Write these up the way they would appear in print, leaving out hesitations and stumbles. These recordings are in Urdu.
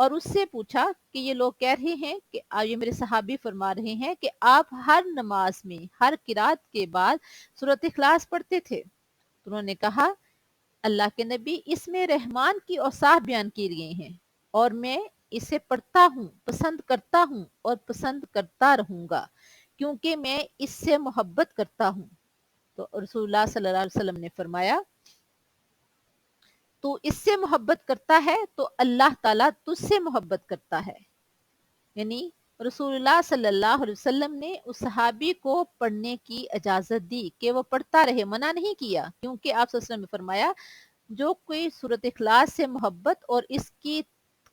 اور اس سے پوچھا کہ یہ لوگ کہہ رہے ہیں کہ یہ میرے صحابی فرما رہے ہیں کہ آپ ہر نماز میں ہر قرات کے بعد سورۃ اخلاص پڑھتے تھے۔ تو انہوں نے کہا اللہ کے نبی اس میں رحمان کی اوصاف بیان کی گئی ہیں اور میں اسے پڑھتا ہوں، پسند کرتا ہوں اور پسند کرتا رہوں گا کیونکہ میں اس سے محبت کرتا ہوں۔ تو رسول اللہ صلی اللہ علیہ وسلم نے فرمایا تو اس سے محبت کرتا ہے تو اللہ تعالیٰ تجھ سے محبت کرتا ہے۔ یعنی رسول اللہ صلی اللہ علیہ وسلم نے اس صحابی کو پڑھنے کی اجازت دی کہ وہ پڑھتا رہے، منع نہیں کیا، کیونکہ آپ صلی اللہ علیہ وسلم نے فرمایا جو کوئی سورۃ اخلاص سے محبت اور اس کی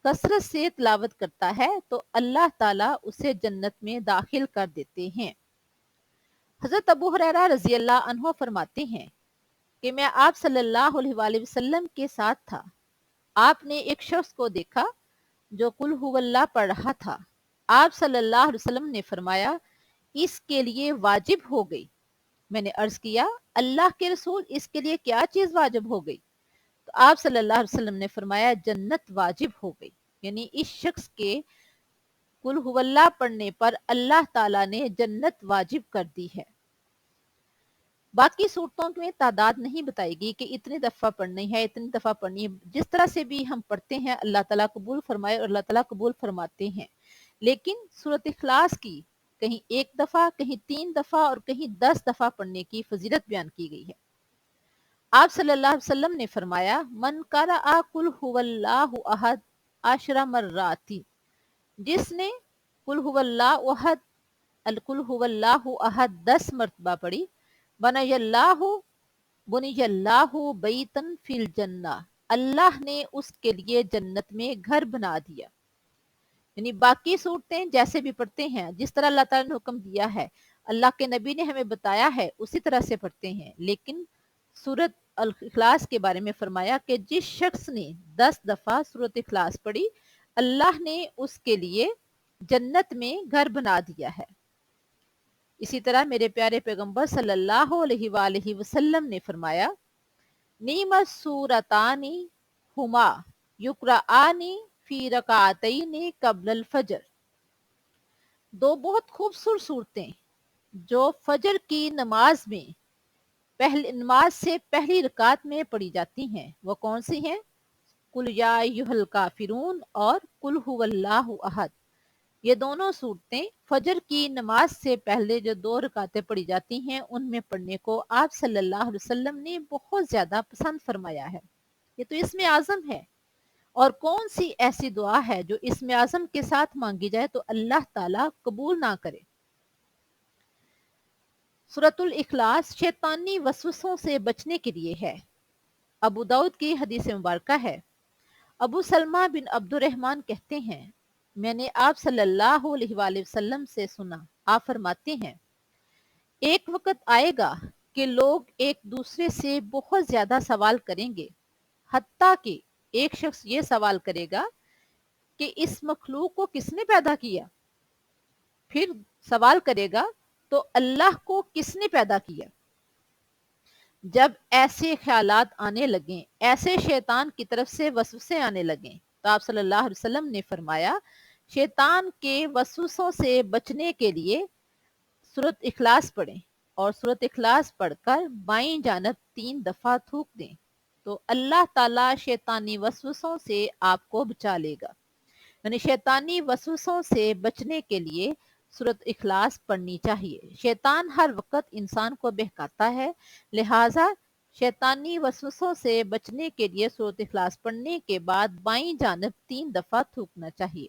کثرت سے تلاوت کرتا ہے تو اللہ تعالیٰ اسے جنت میں داخل کر دیتے ہیں۔ حضرت ابو ہریرہ رضی اللہ عنہ فرماتے ہیں کہ میں آپ صلی اللہ علیہ وآلہ وسلم کے ساتھ تھا۔ آپ نے ایک شخص کو دیکھا جو قل ہو اللہ پڑھ رہا تھا۔ آپ صلی اللہ علیہ وسلم نے فرمایا اس کے لیے واجب ہو گئی۔ میں نے عرض کیا اللہ کے رسول اس کے لیے کیا چیز واجب ہو گئی؟ تو آپ صلی اللہ علیہ وسلم نے فرمایا جنت واجب ہو گئی۔ یعنی اس شخص کے قل ہو اللہ پڑھنے پر اللہ تعالیٰ نے جنت واجب کر دی ہے۔ باقی صورتوں میں تعداد نہیں بتائی گئی کہ اتنی دفعہ پڑھنی ہے، اتنی دفعہ پڑھنی ہے، جس طرح سے بھی ہم پڑھتے ہیں اللہ تعالیٰ قبول فرمائے اور اللہ تعالیٰ قبول فرماتے ہیں۔ لیکن سورۃ اخلاص کی کہیں 1 دفعہ، کہیں 3 دفعہ اور کہیں 10 دفعہ پڑھنے کی فضیلت بیان کی گئی ہے۔ آپ صلی اللہ علیہ وسلم نے فرمایا من قرأ قل هو اللہ احد 10 مرات، جس نے قل هو اللہ احد قل هو اللہ احد 10 مرتبہ پڑھی بنی اللہ بیتن فی الجنہ، اللہ نے اس کے لیے جنت میں گھر بنا دیا۔ یعنی باقی صورتیں جیسے بھی پڑھتے ہیں، جس طرح اللہ تعالیٰ نے حکم دیا ہے، اللہ کے نبی نے ہمیں بتایا ہے، اسی طرح سے پڑھتے ہیں۔ لیکن سورۃ الاخلاص کے بارے میں فرمایا کہ جس شخص نے 10 دفعہ سورۃ اخلاص پڑھی اللہ نے اس کے لیے جنت میں گھر بنا دیا ہے۔ اسی طرح میرے پیارے پیغمبر صلی اللہ علیہ وآلہ وسلم نے فرمایا نعم السورتان ہما یقرآن فی رکعتین قبل الفجر، 2 بہت خوبصورت صورتیں جو فجر کی نماز میں نماز سے پہلی رکعت میں پڑھی جاتی ہیں، وہ کون سی ہیں؟ قل یا ایھا الکافرون اور قل ھو اللہ احد۔ یہ دونوں صورتیں فجر کی نماز سے پہلے جو 2 رکعتیں پڑھی جاتی ہیں ان میں پڑھنے کو آپ صلی اللہ علیہ وسلم نے بہت زیادہ پسند فرمایا ہے۔ یہ تو اسم اعظم ہے، اور کون سی ایسی دعا ہے جو اسم اعظم کے ساتھ مانگی جائے تو اللہ تعالیٰ قبول نہ کرے۔ سورۃ الاخلاص شیطانی وسوسوں سے بچنے کے لیے ہے۔ ابو داؤد کی حدیث مبارکہ ہے، ابو سلمہ بن عبد الرحمن کہتے ہیں میں نے آپ صلی اللہ علیہ وآلہ وسلم سے سنا، آپ فرماتے ہیں ایک وقت آئے گا کہ لوگ ایک دوسرے سے بہت زیادہ سوال کریں گے، حتیٰ کہ ایک شخص یہ سوال کرے گا کہ اس مخلوق کو کس نے پیدا کیا؟ پھر سوال کرے گا تو اللہ کو کس نے پیدا کیا؟ جب ایسے خیالات آنے لگیں، ایسے شیطان کی طرف سے وسوسے آنے لگیں تو آپ صلی اللہ علیہ وسلم نے فرمایا شیطان کے وسوسوں سے بچنے کے لیے سورۃ اخلاص پڑھیں اور سورۃ اخلاص پڑھ کر بائیں جانب 3 دفعہ تھوک دیں تو اللہ تعالیٰ شیطانی وسوسوں سے آپ کو بچا لے گا۔ یعنی شیطانی وسوسوں سے بچنے کے لیے سورۃ اخلاص پڑھنی چاہیے۔ شیطان ہر وقت انسان کو بہکاتا ہے، لہٰذا شیطانی وسوسوں سے بچنے کے لیے سورۃ اخلاص پڑھنے کے بعد بائیں جانب 3 دفعہ تھوکنا چاہیے۔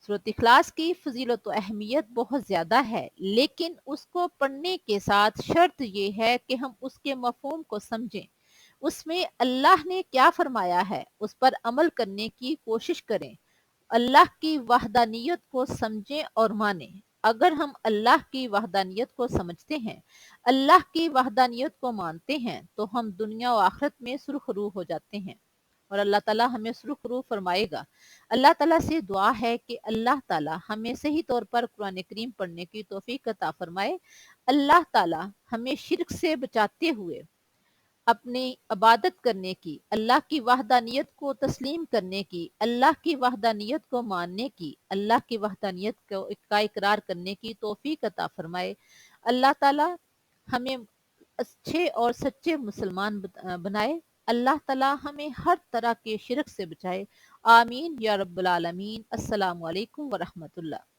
سورۃ اخلاص کی فضیلت و اہمیت بہت زیادہ ہے، لیکن اس کو پڑھنے کے ساتھ شرط یہ ہے کہ ہم اس کے مفہوم کو سمجھیں، اس میں اللہ نے کیا فرمایا ہے اس پر عمل کرنے کی کوشش کریں، اللہ کی وحدانیت کو سمجھیں اور مانیں۔ اگر ہم اللہ کی وحدانیت کو سمجھتے ہیں، اللہ کی وحدانیت کو مانتے ہیں تو ہم دنیا و آخرت میں سرخرو ہو جاتے ہیں اور اللہ تعالیٰ ہمیں سرخرو فرمائے گا۔ اللہ تعالیٰ سے دعا ہے کہ اللہ تعالیٰ ہمیں صحیح طور پر قرآن کریم پڑھنے کی توفیق عطا فرمائے۔ اللہ تعالیٰ ہمیں شرک سے بچاتے ہوئے اپنی عبادت کرنے کی، اللہ کی وحدانیت کو تسلیم کرنے کی، اللہ کی وحدانیت کو ماننے کی، اللہ کی وحدانیت کا اقرار کرنے کی توفیق عطا فرمائے۔ اللہ تعالی ہمیں اچھے اور سچے مسلمان بنائے۔ اللہ تعالی ہمیں ہر طرح کے شرک سے بچائے۔ آمین یا رب العالمین۔ السلام علیکم ورحمۃ اللہ۔